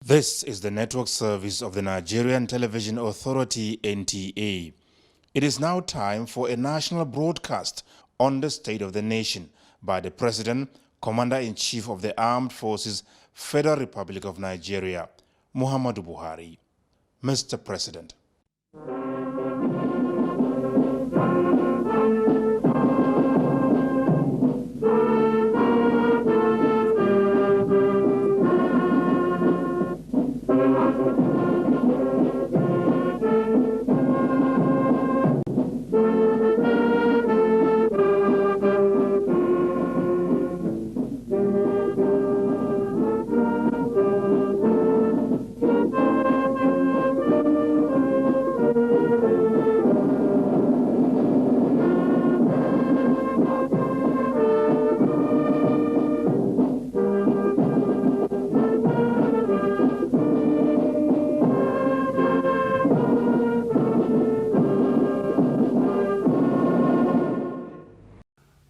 This is the network service of the Nigerian Television Authority, NTA. It is now time for a national broadcast on the state of the nation by the President, Commander-in-Chief of the Armed Forces, Federal Republic of Nigeria, Muhammadu Buhari. Mr. President.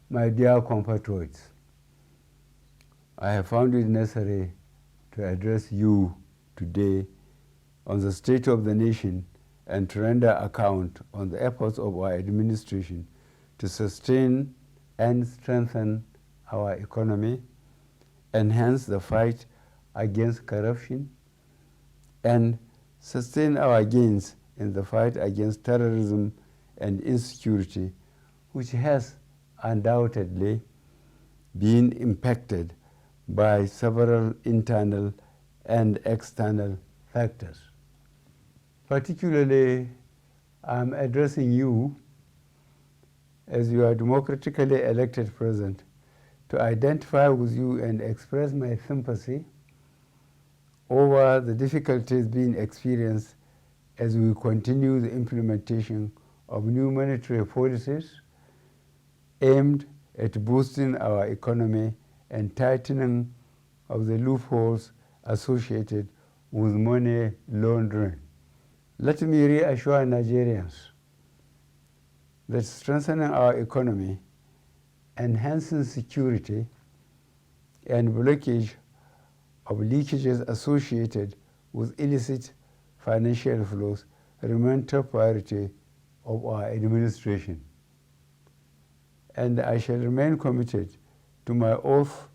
My dear compatriots, I have found it necessary to address you today on the state of the nation and to render account on the efforts of our administration to sustain and strengthen our economy, enhance the fight against corruption, and sustain our gains in the fight against terrorism and insecurity, which has undoubtedly been impacted by several internal and external factors. Particularly, I'm addressing you as your democratically elected president to identify with you and express my sympathy over the difficulties being experienced as we continue the implementation of new monetary policies aimed at boosting our economy and tightening of the loopholes associated with money laundering. Let me reassure Nigerians that strengthening our economy, enhancing security, and blockage of leakages associated with illicit financial flows remain top priority of our administration. And I shall remain committed to my oath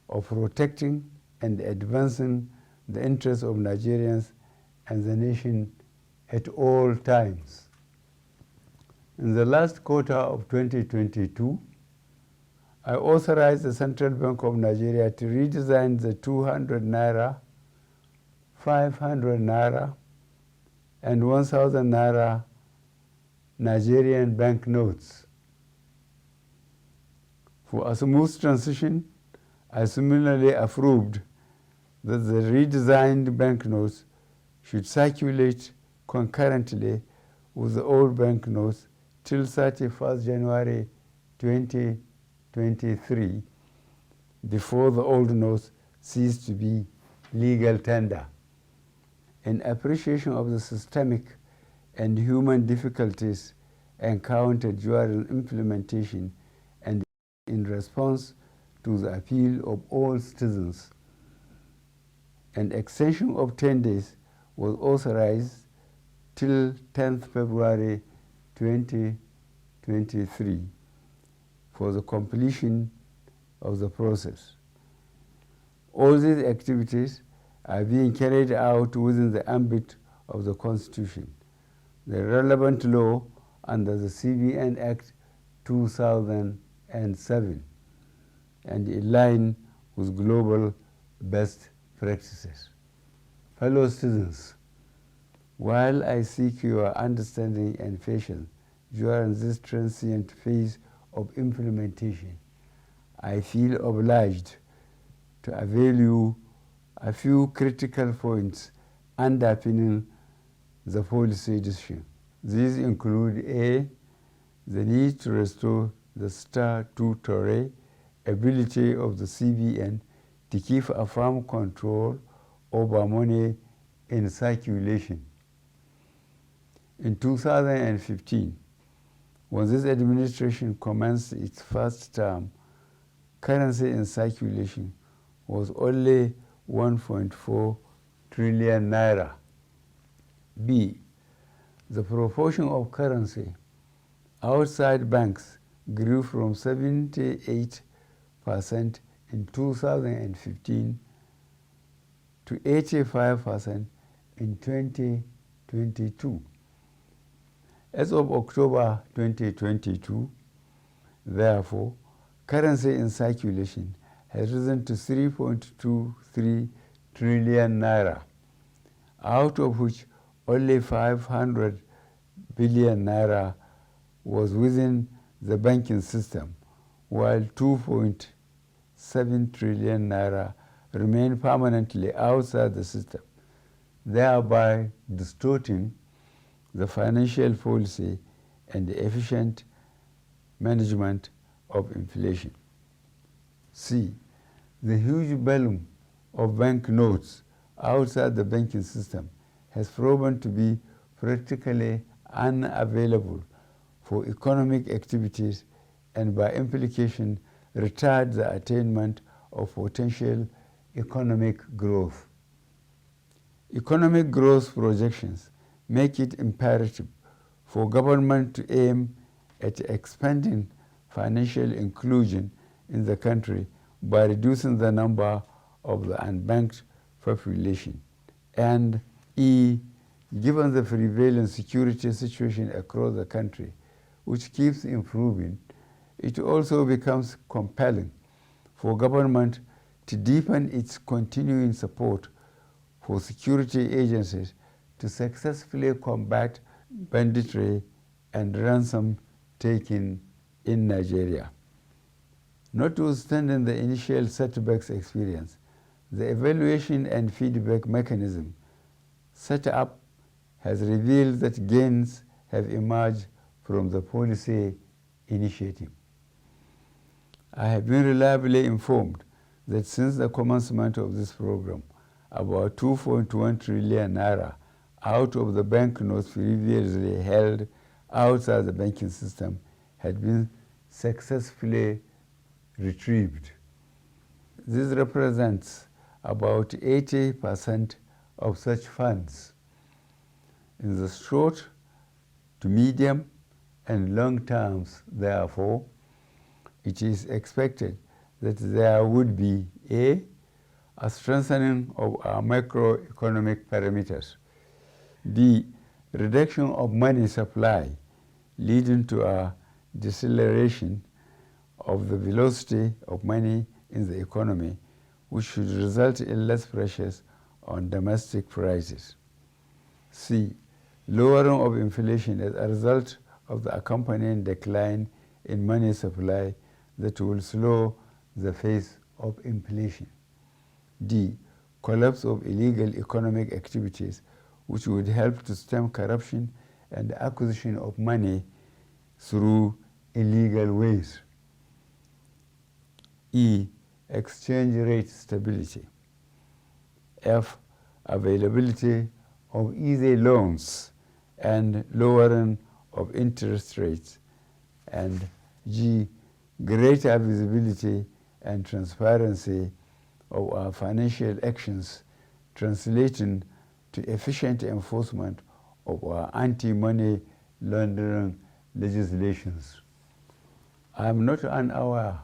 of protecting and advancing the interests of Nigerians and the nation at all times. In the last quarter of 2022, I authorized the Central Bank of Nigeria to redesign the 200 Naira, 500 Naira, and 1,000 Naira Nigerian banknotes. For a smooth transition, I similarly approved that the redesigned banknotes should circulate concurrently with the old banknotes till 31st January 2023, before the old notes cease to be legal tender. In appreciation of the systemic and human difficulties encountered during implementation and in response to the appeal of all citizens, an extension of 10 days was authorized till 10th February 2023 for the completion of the process. All these activities are being carried out within the ambit of the Constitution, the relevant law under the CBN Act 2007, and in line with global best practices. Fellow citizens, while I seek your understanding and patience during this transient phase of implementation, I feel obliged to avail you a few critical points underpinning the policy decision. These include A, the need to restore the statutory ability of the CBN to keep a firm control over money in circulation. In 2015, when this administration commenced its first term, currency in circulation was only 1.4 trillion naira. B. The proportion of currency outside banks grew from 78% in 2015 to 85% in 2022. As of October 2022, therefore, currency in circulation has risen to 3.23 trillion naira, out of which only 500 billion naira was within the banking system, while 2.7 trillion naira remained permanently outside the system, thereby distorting the financial policy and the efficient management of inflation. C. The huge volume of bank notes outside the banking system has proven to be practically unavailable for economic activities and by implication retard the attainment of potential economic growth. Economic growth projections make it imperative for government to aim at expanding financial inclusion in the country by reducing the number of the unbanked population. And E. Given the prevalent security situation across the country, which keeps improving, it also becomes compelling for government to deepen its continuing support for security agencies to successfully combat banditry and ransom taking in Nigeria. Notwithstanding the initial setbacks experience, the evaluation and feedback mechanism set up has revealed that gains have emerged from the policy initiative. I have been reliably informed that since the commencement of this program, about 2.1 trillion naira out of the banknotes previously held outside the banking system had been successfully retrieved. This represents about 80% of such funds. In the short to medium and long terms, therefore, it is expected that there would be a strengthening of our macroeconomic parameters, B. Reduction of money supply, leading to a deceleration of the velocity of money in the economy, which should result in less pressures on domestic prices. C. Lowering of inflation as a result of the accompanying decline in money supply that will slow the pace of inflation. D. Collapse of illegal economic activities, which would help to stem corruption and the acquisition of money through illegal ways. E. Exchange rate stability. F. Availability of easy loans and lowering of interest rates. And G. Greater visibility and transparency of our financial actions, translating to efficient enforcement of our anti-money laundering legislations. I am not unaware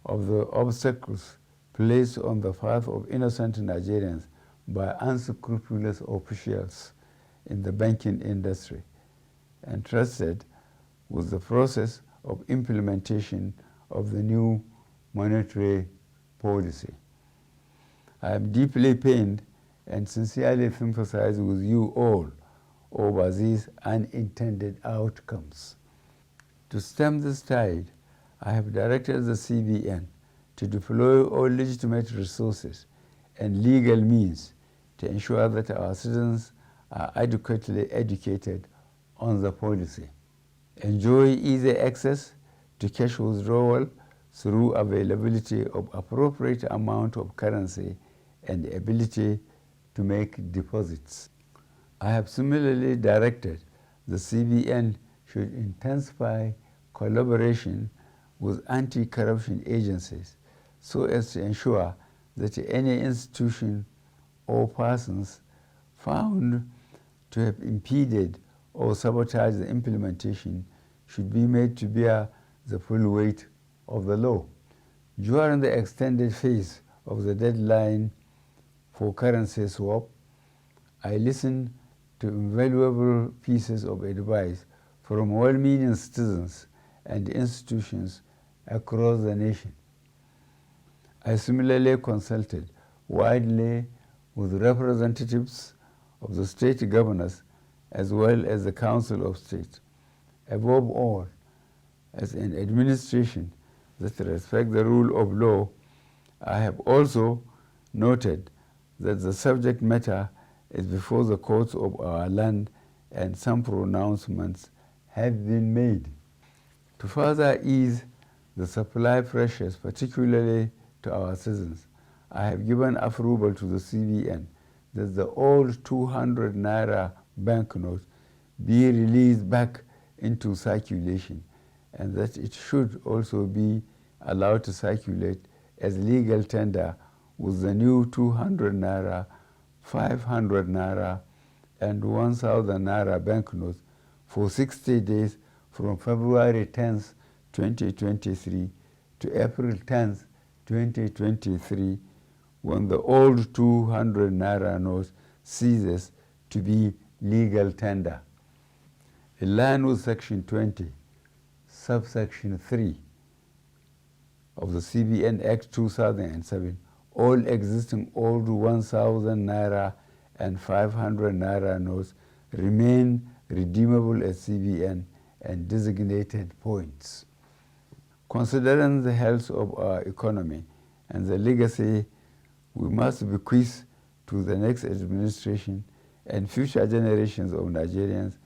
of the obstacles placed on the path of innocent Nigerians by unscrupulous officials in the banking industry, entrusted with the process of implementation of the new monetary policy. I am deeply pained and sincerely sympathize with you all over these unintended outcomes. To stem this tide, I have directed the CBN to deploy all legitimate resources and legal means to ensure that our citizens are adequately educated on the policy, enjoy easy access to cash withdrawal through availability of appropriate amount of currency and the ability to make deposits. I have similarly directed the CBN should intensify collaboration with anti-corruption agencies so as to ensure that any institution or persons found to have impeded or sabotaged the implementation should be made to bear the full weight of the law. During the extended phase of the deadline for currency swap, I listened to invaluable pieces of advice from well-meaning citizens and institutions across the nation. I similarly consulted widely with representatives of the state governors as well as the Council of State. Above all, as an administration that respects the rule of law, I have also noted that the subject matter is before the courts of our land and some pronouncements have been made. To further ease the supply pressures, particularly to our citizens, I have given approval to the CBN that the old 200 naira banknote be released back into circulation, and that it should also be allowed to circulate as legal tender with the new 200 naira, 500 naira, and 1,000 naira banknotes for 60 days from February 10th, 2023 to April 10th, 2023, when the old 200 naira note ceases to be legal tender. In line with Section 20, subsection 3 of the CBN Act 2007, all existing old 1,000 naira and 500 naira notes remain redeemable at CBN and designated points. Considering the health of our economy and the legacy we must bequeath to the next administration and future generations of Nigerians,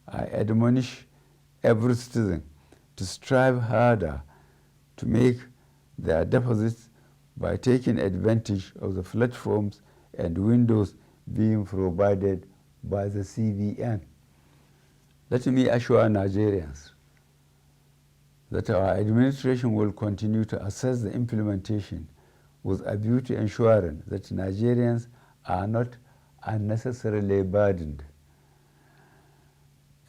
I admonish every citizen to strive harder to make their deposits by taking advantage of the platforms and windows being provided by the CBN. Let me assure Nigerians that our administration will continue to assess the implementation with a view to ensuring that Nigerians are not unnecessarily burdened.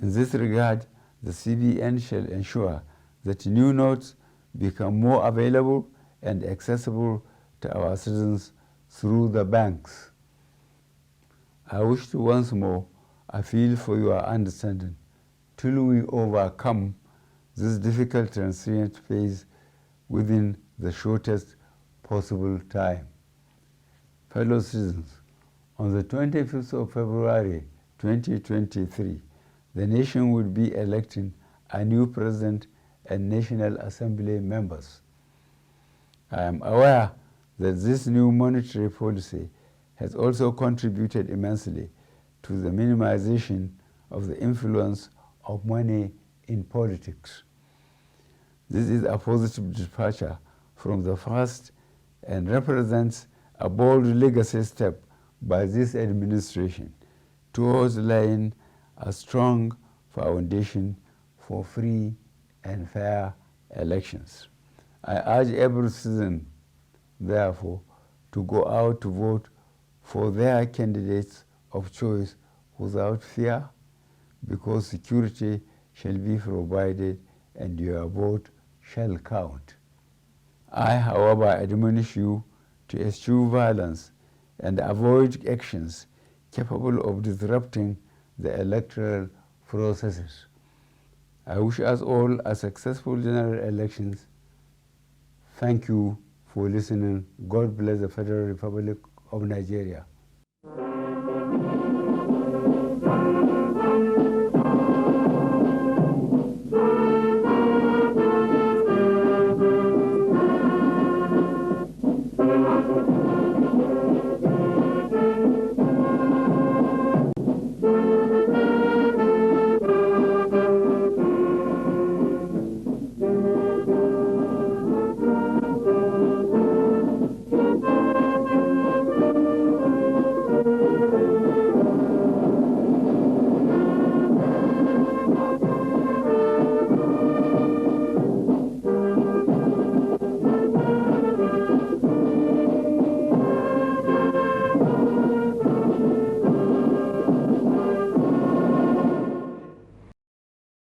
In this regard, the CBN shall ensure that new notes become more available and accessible to our citizens through the banks. I wish to once more appeal for your understanding till we overcome this difficult transient phase within the shortest possible time. Fellow citizens, on the 25th of February 2023, the nation will be electing a new president and National Assembly members. I am aware that this new monetary policy has also contributed immensely to the minimization of the influence of money in politics. This is a positive departure from the past and represents a bold legacy step by this administration towards laying a strong foundation for free and fair elections. I urge every citizen, therefore, to go out to vote for their candidates of choice without fear, because security shall be provided and your vote shall count. I, however, admonish you to eschew violence and avoid actions capable of disrupting the electoral processes. I wish us all a successful general elections. Thank you for listening. God bless the Federal Republic of Nigeria.